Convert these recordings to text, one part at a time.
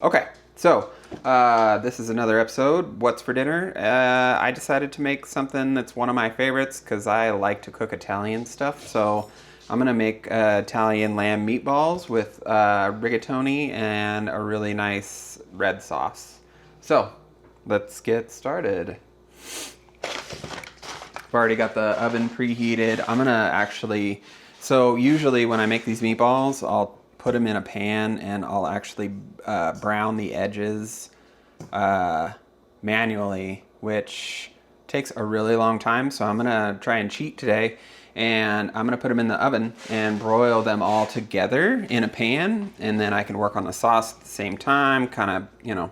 Okay, so this is another episode. What's for dinner? I decided to make something that's one of my favorites because I like to cook Italian stuff. So I'm gonna make Italian lamb meatballs with rigatoni and a really nice red sauce. So let's get started. I've already got the oven preheated. I'm gonna actually, so usually when I make these meatballs, I'll put them in a pan and I'll actually brown the edges manually, which takes a really long time. So I'm gonna try and cheat today, and I'm gonna put them in the oven and broil them all together in a pan, and then I can work on the sauce at the same time, kind of,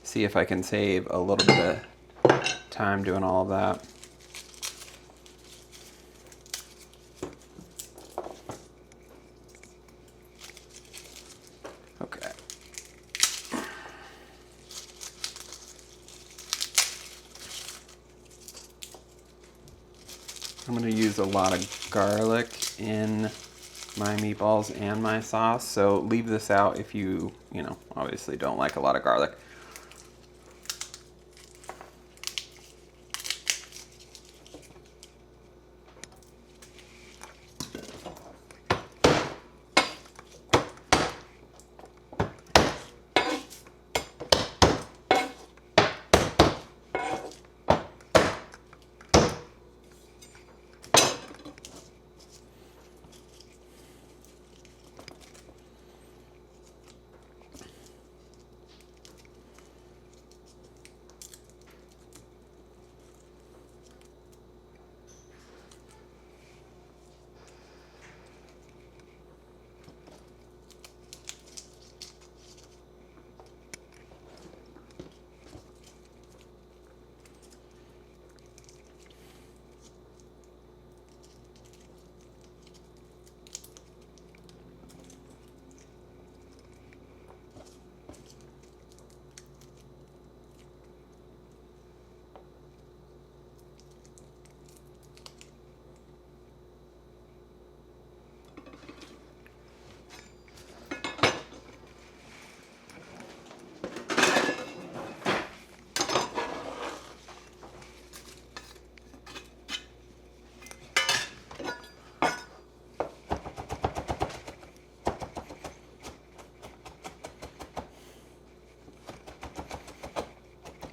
see if I can save a little bit of time doing all of that. Okay. I'm going to use a lot of garlic in my meatballs and my sauce, so leave this out if you obviously don't like a lot of garlic.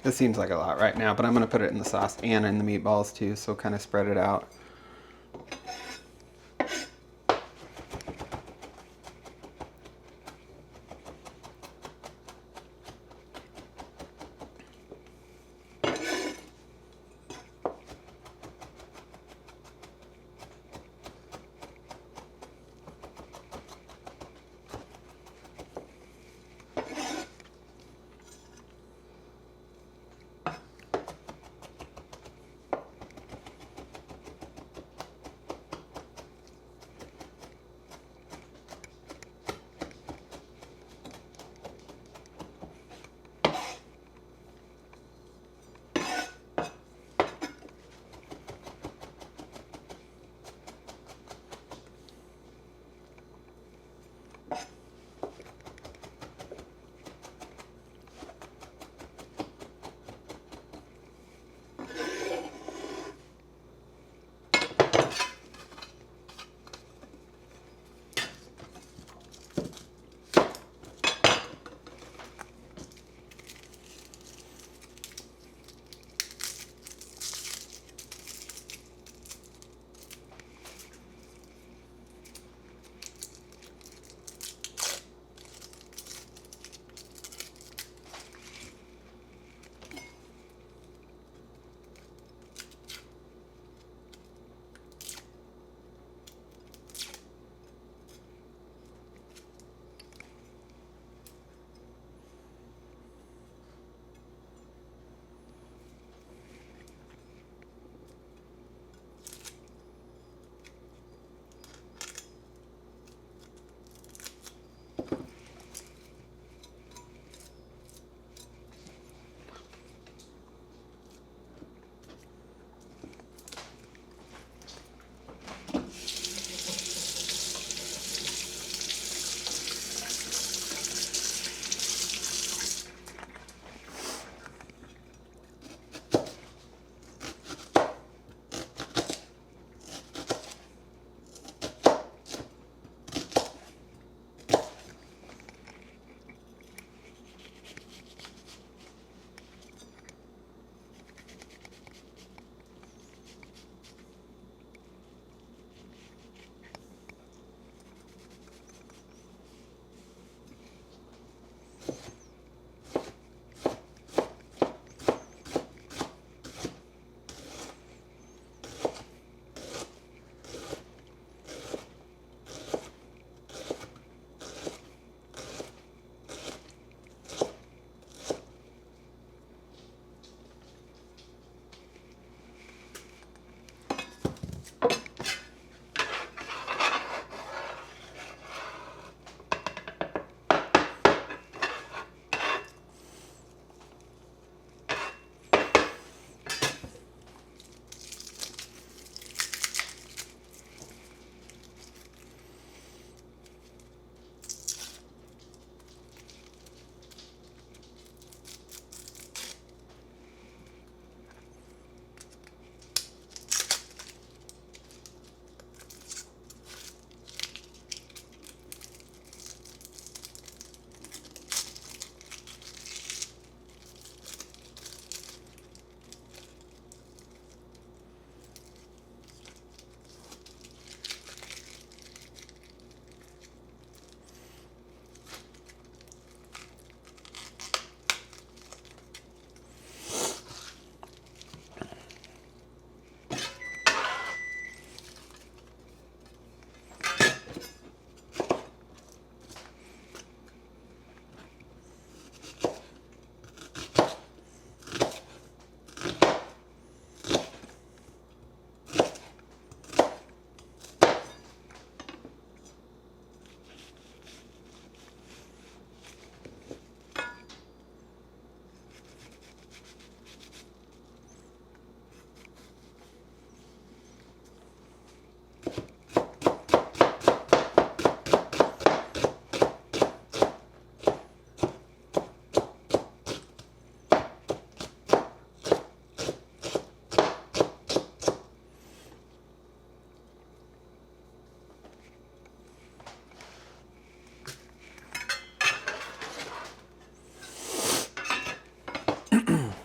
This seems like a lot right now, but I'm going to put it in the sauce and in the meatballs too, so kind of spread it out.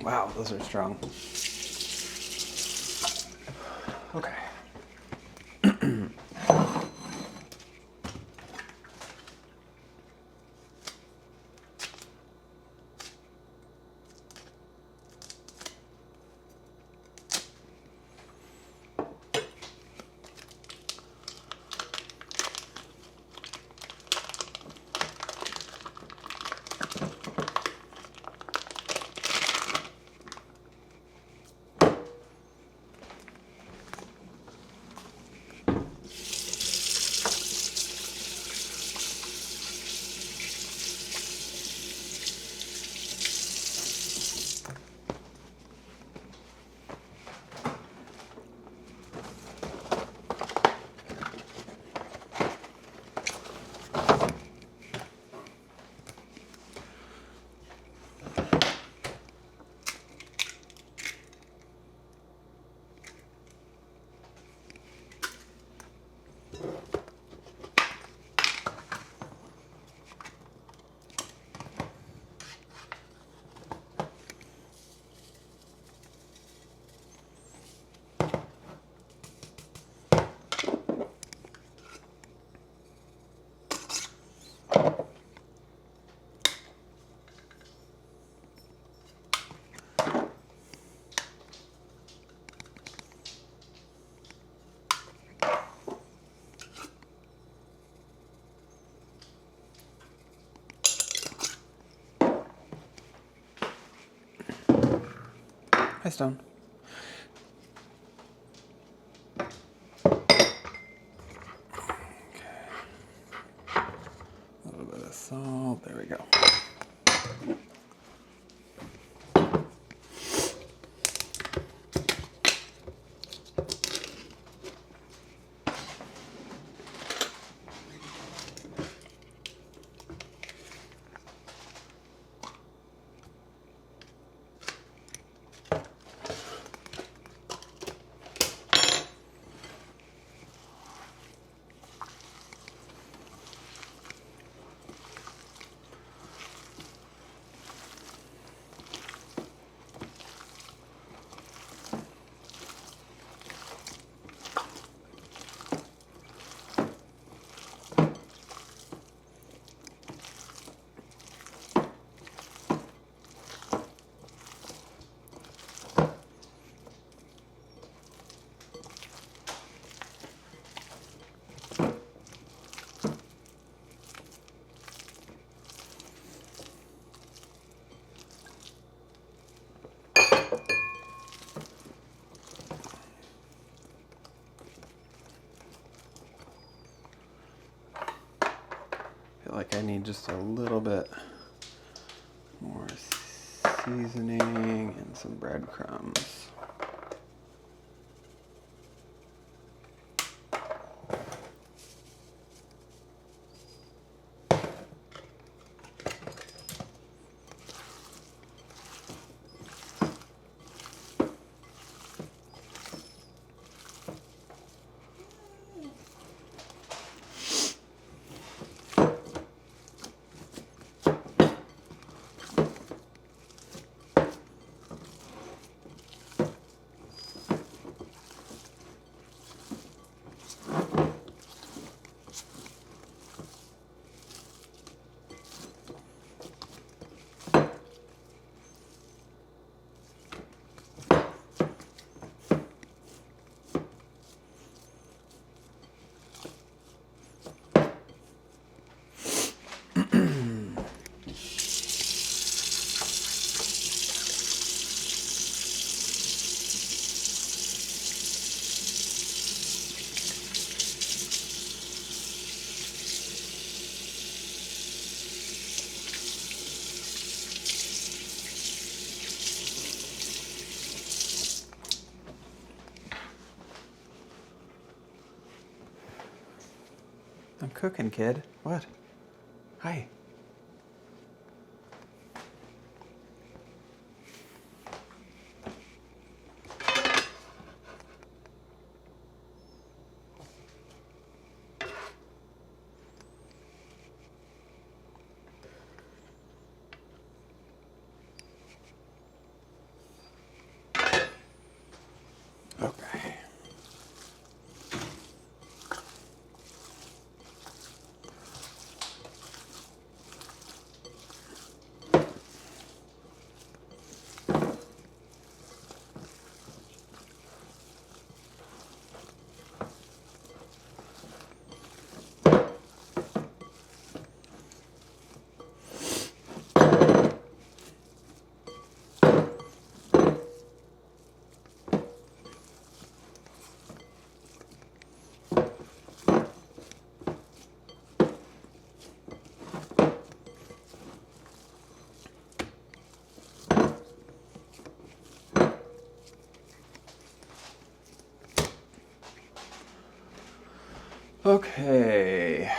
Wow, those are strong. Okay. Hi, Stone. Okay. A little bit of salt. There we go. I feel like I need just a little bit more seasoning and some breadcrumbs. I'm cooking, kid. What? Hi. Okay.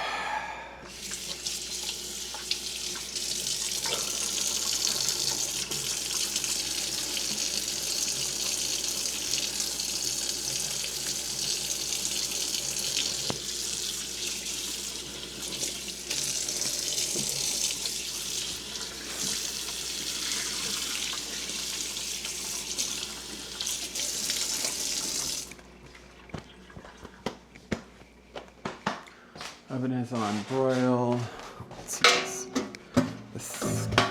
Oven is on broil. Let's see this guy.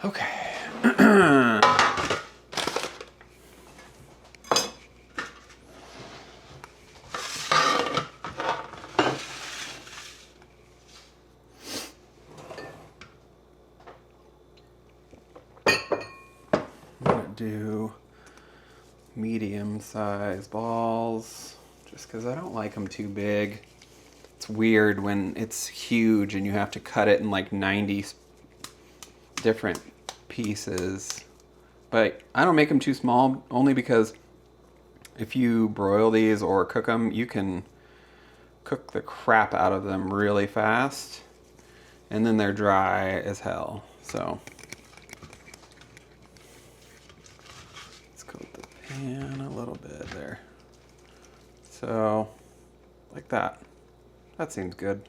Okay. Do medium-sized balls just because I don't like them too big. It's weird when it's huge and you have to cut it in like 90 different pieces, but I don't make them too small only because if you broil these or cook them, you can cook the crap out of them really fast and then they're dry as hell. So and a little bit there. So, like that. That seems good.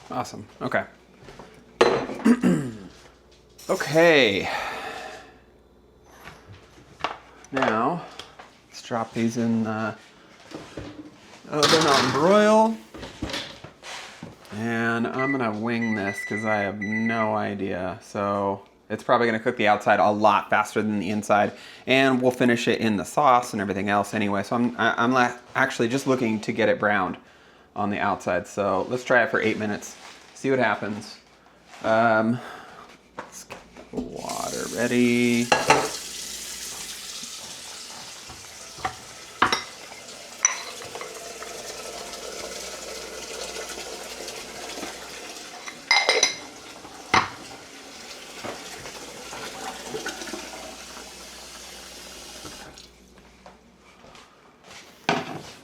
Awesome. Okay. Okay. Now, let's drop these in the oven on broil. And I'm gonna wing this because I have no idea. So it's probably gonna cook the outside a lot faster than the inside. And we'll finish it in the sauce and everything else anyway. So I'm actually just looking to get it browned on the outside. So let's try it for 8 minutes, see what happens. Let's get the water ready.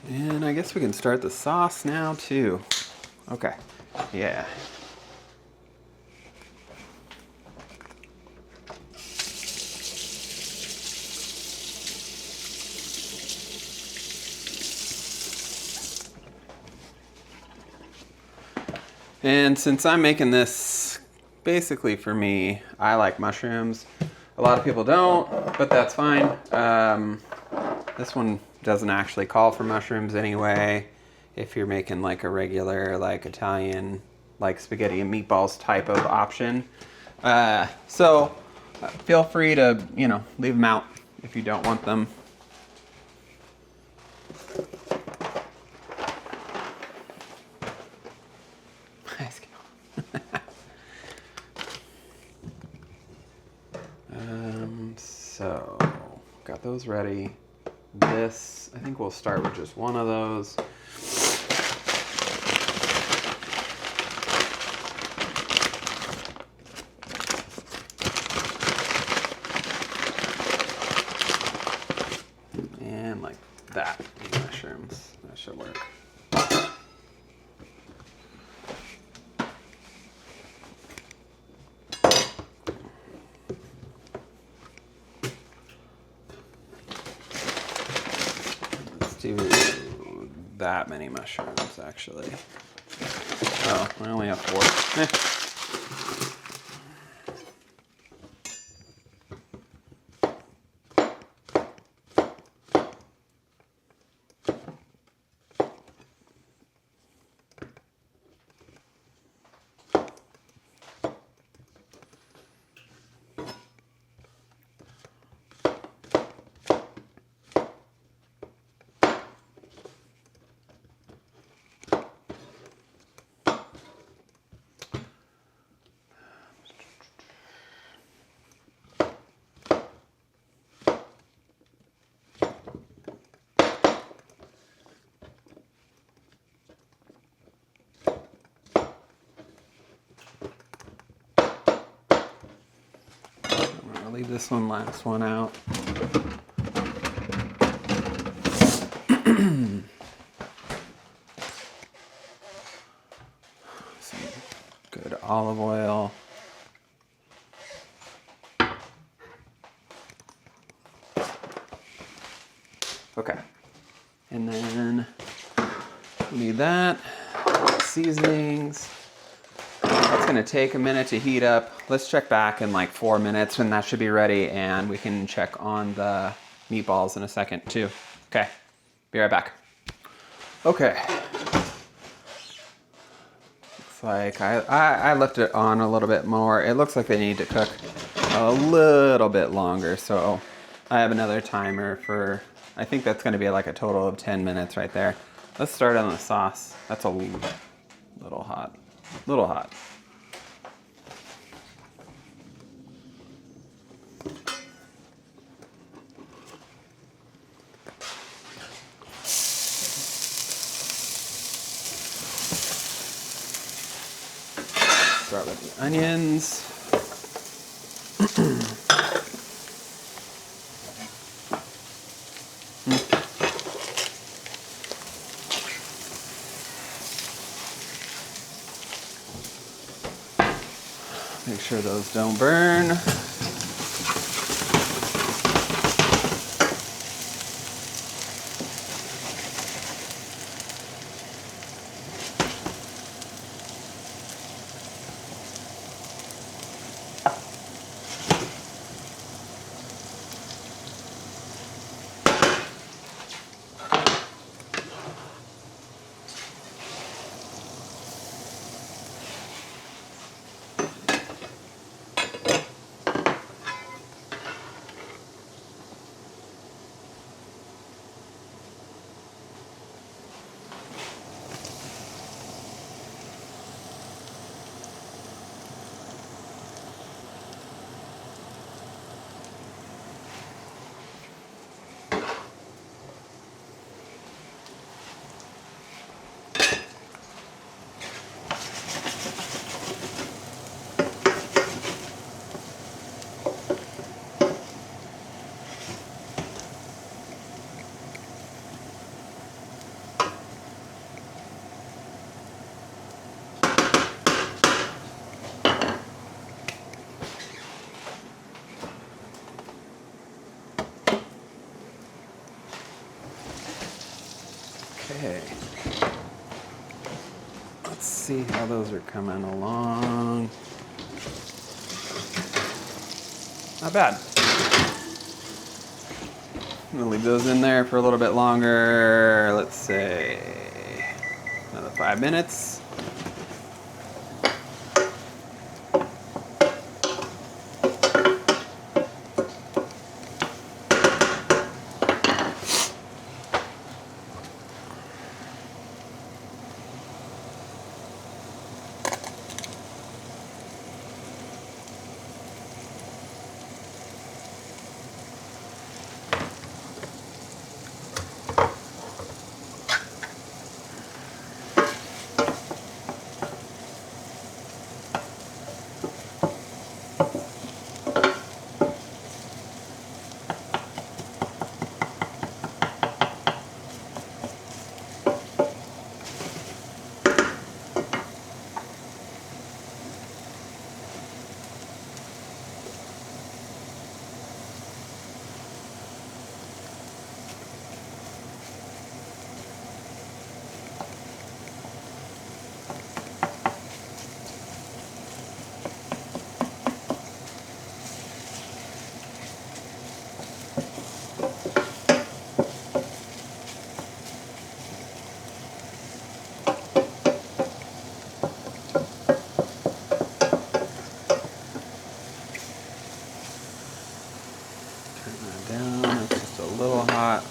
And I guess we can start the sauce now too. Okay, yeah. And since I'm making this basically for me, I like mushrooms. A lot of people don't, but that's fine. This one doesn't actually call for mushrooms anyway. if you're making like a regular like Italian like spaghetti and meatballs type of option. So feel free to, you know, leave them out if you don't want them. So got those ready. This, I think we'll start with just one of those. And like that, mushrooms, that should work. Do that many mushrooms actually. Oh, I only have 4. Leave this last one out. Some good olive oil. Okay. And then we need that. Seasonings. That's going to take a minute to heat up. Let's check back in like 4 minutes when that should be ready, and we can check on the meatballs in a second too. Okay, be right back. Okay. Looks like I left it on a little bit more. It looks like they need to cook a little bit longer, so I have another timer for, I think that's going to be like a total of 10 minutes right there. Let's start on the sauce. That's a little hot. Little hot. Start with the onions. Make sure those don't burn. Okay. Let's see how those are coming along. Not bad. I'm gonna leave those in there for a little bit longer. Let's say about 5 minutes.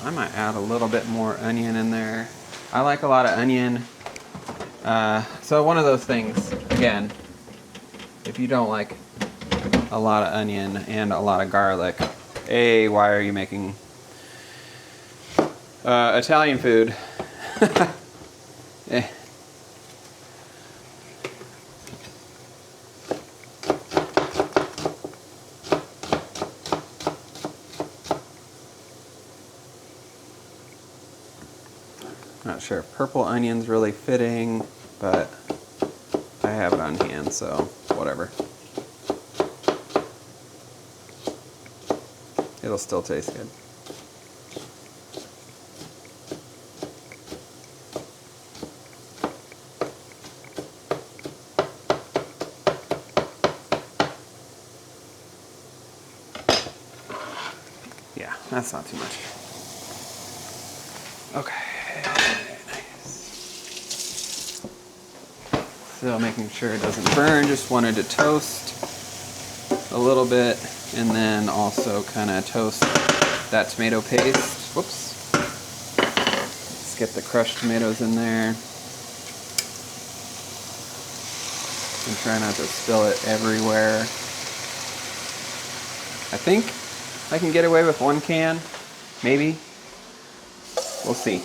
I might add a little bit more onion in there. I like a lot of onion. So one of those things, again, if you don't like a lot of onion and a lot of garlic, why are you making Italian food? eh. Not sure if purple onion's really fitting, but I have it on hand, so whatever. It'll still taste good. Yeah, that's not too much. Okay. Still making sure it doesn't burn, just wanted to toast a little bit and then also kind of toast that tomato paste. Whoops. Let's get the crushed tomatoes in there. And try not to spill it everywhere. I think I can get away with 1 can, maybe. We'll see.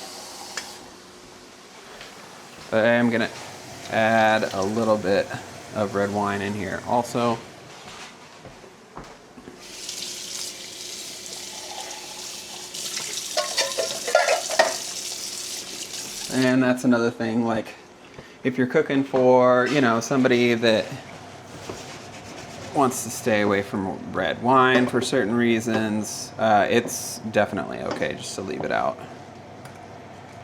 But I am gonna add a little bit of red wine in here also. And that's another thing, like if you're cooking for, you know, somebody that wants to stay away from red wine for certain reasons, it's definitely okay just to leave it out.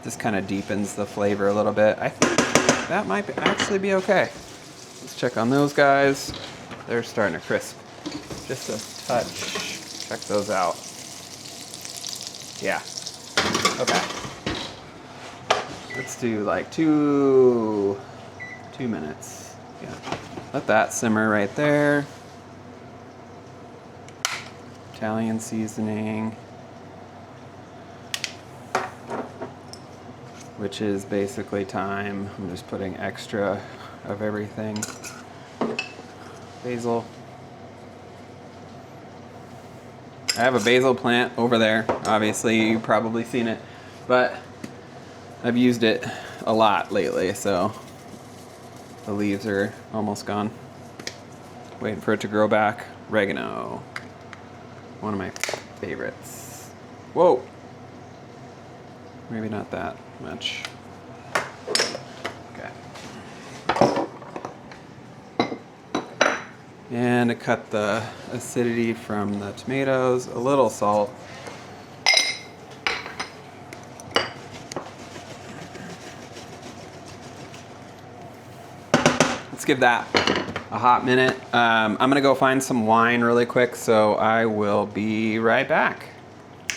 Just kind of deepens the flavor a little bit. I think that might actually be okay. Let's check on those guys. They're starting to crisp just a touch. Check those out. Yeah. Okay. Let's do like two minutes. Yeah. Let that simmer right there. Italian seasoning, which is basically thyme. I'm just putting extra of everything. Basil. I have a basil plant over there. Obviously, you've probably seen it, but I've used it a lot lately, so the leaves are almost gone. Waiting for it to grow back. Oregano. One of my favorites. Whoa! Maybe not that much. Okay. And to cut the acidity from the tomatoes, a little salt. Let's give that a hot minute. I'm gonna go find some wine really quick, so I will be right back.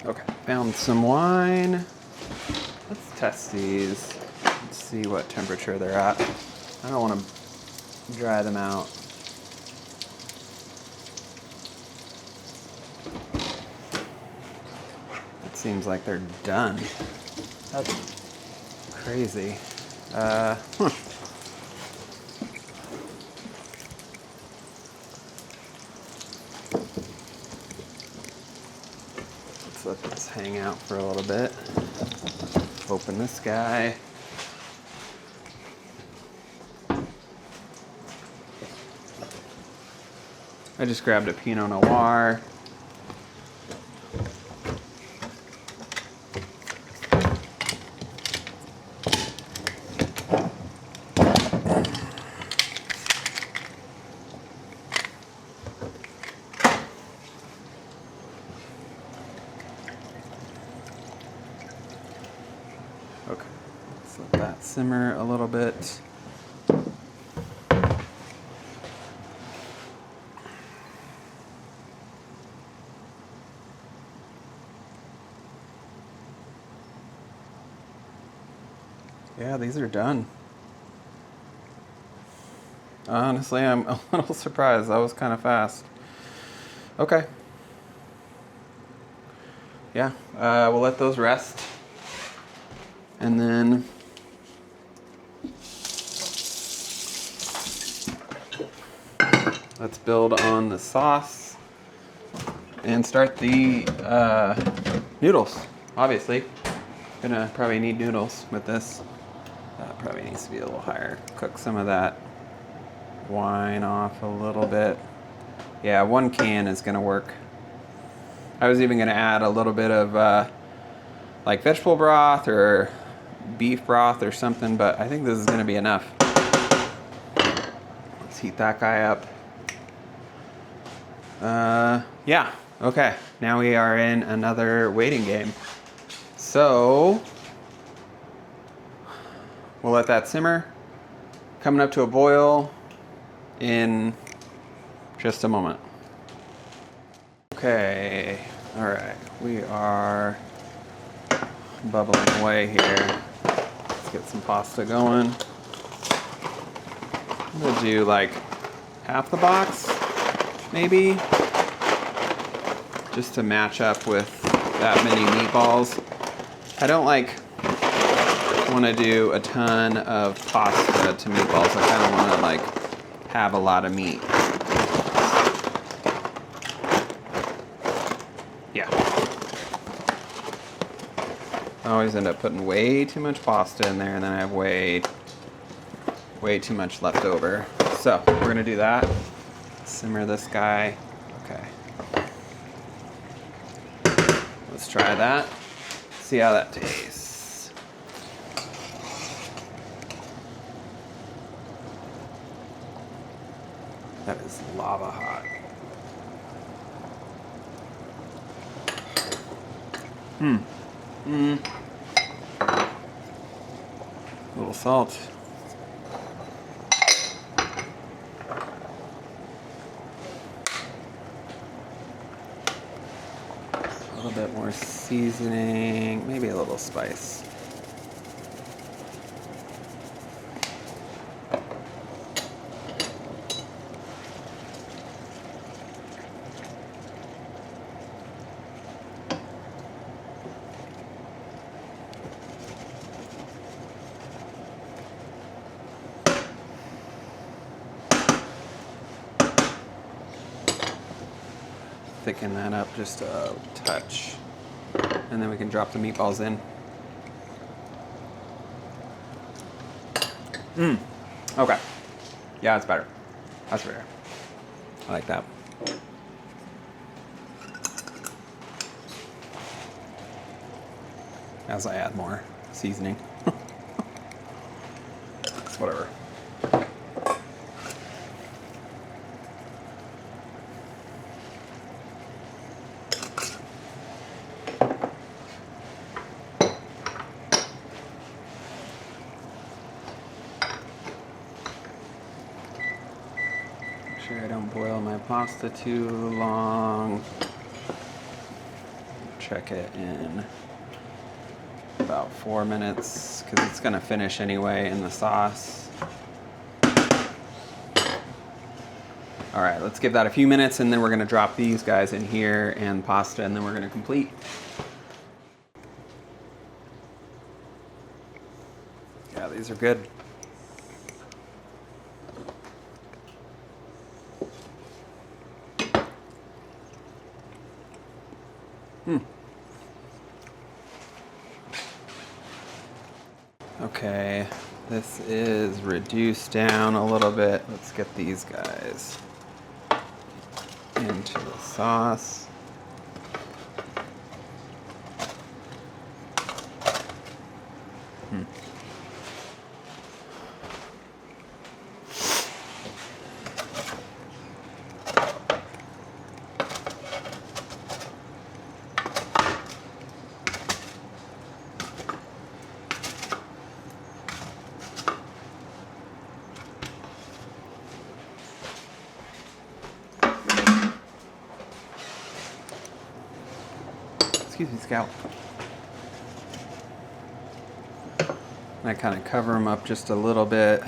Okay, found some wine. Let's test these. Let's see what temperature they're at. I don't want to dry them out. It seems like they're done. That's crazy. Let's let this hang out for a little bit. Open this guy. I just grabbed a Pinot Noir. Okay, let's let that simmer a little bit. Yeah, these are done. Honestly, I'm a little surprised. That was kind of fast. Okay. Yeah, we'll let those rest. And then let's build on the sauce and start the noodles. Obviously, gonna probably need noodles with this. Probably needs to be a little higher. Cook some of that wine off a little bit. Yeah, 1 can is gonna work. I was even gonna add a little bit of like vegetable broth or beef broth or something, but I think this is gonna be enough. Let's heat that guy up. Yeah, okay. Now we are in another waiting game. So, we'll let that simmer. Coming up to a boil in just a moment. Okay, all right. We are bubbling away here. Let's get some pasta going. I'm gonna do like half the box, maybe, just to match up with that many meatballs. I don't like want to do a ton of pasta to meatballs. I kind of want to like have a lot of meat. Yeah. I always end up putting way too much pasta in there, and then I have way too much left over. So we're gonna do that. Simmer this guy. Okay. Let's try that. See how that tastes. That is lava hot. A little salt. A little bit more seasoning, maybe a little spice. Thicken that up just a touch, and then we can drop the meatballs in. Okay. Yeah, it's better. That's better. I like that. As I add more seasoning. It's whatever. Sure I don't boil my pasta too long. Check it in About 4 minutes, because it's gonna finish anyway in the sauce. All right, let's give that a few minutes, and then we're gonna drop these guys in here and pasta, and then we're gonna complete. Yeah, these are good. Okay, this is reduced down a little bit. Let's get these guys into the sauce. Excuse me, Scout. I kind of cover them up just a little bit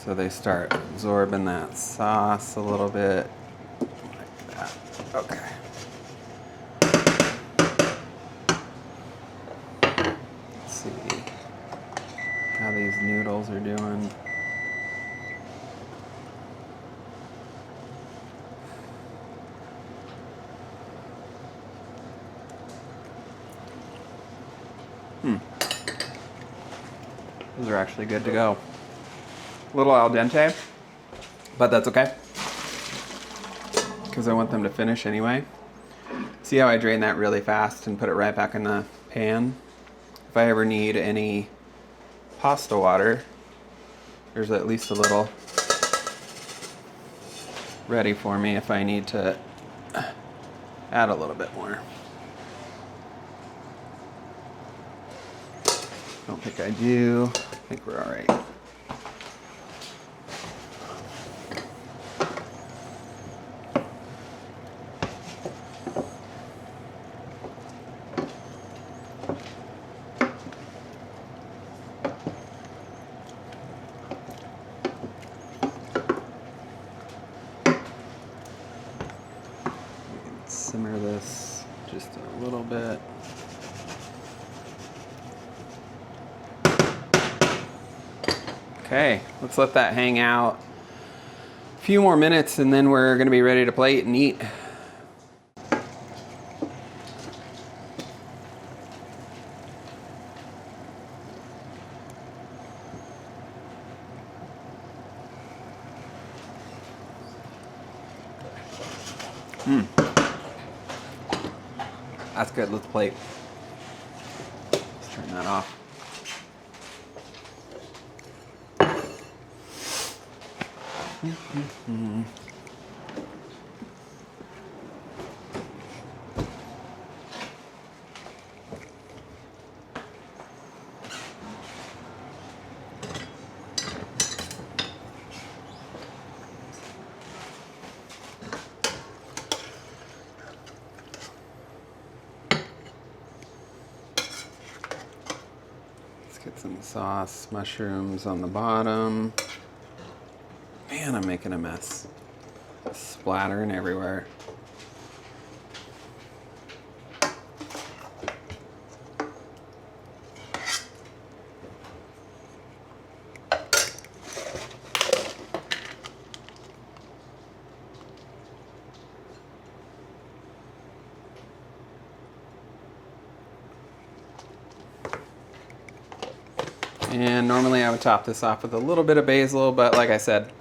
so they start absorbing that sauce a little bit, like that. Okay. Let's see how these noodles are doing. Those are actually good to go. A little al dente, but that's okay, because I want them to finish anyway. See how I drain that really fast and put it right back in the pan? If I ever need any pasta water, there's at least a little ready for me if I need to add a little bit more. Don't think I do. I think we're all right. Simmer this just a little bit. Okay, let's let that hang out a few more minutes, and then we're gonna be ready to plate and eat. That's good, let's plate. Let's turn that off. Get some sauce, mushrooms on the bottom. Man, I'm making a mess. Splattering everywhere. And normally I would top this off with a little bit of basil, but like I said,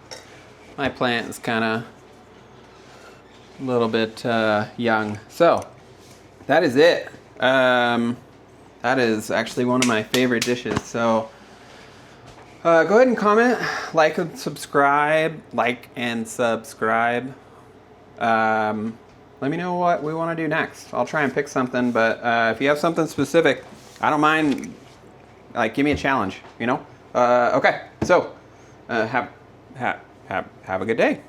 my plant is kind of a little bit young. So that is it. That is actually one of my favorite dishes. So go ahead and comment, like and subscribe. Let me know what we want to do next. I'll try and pick something, but if you have something specific, I don't mind. Like, give me a challenge, you know? Okay, so have a good day.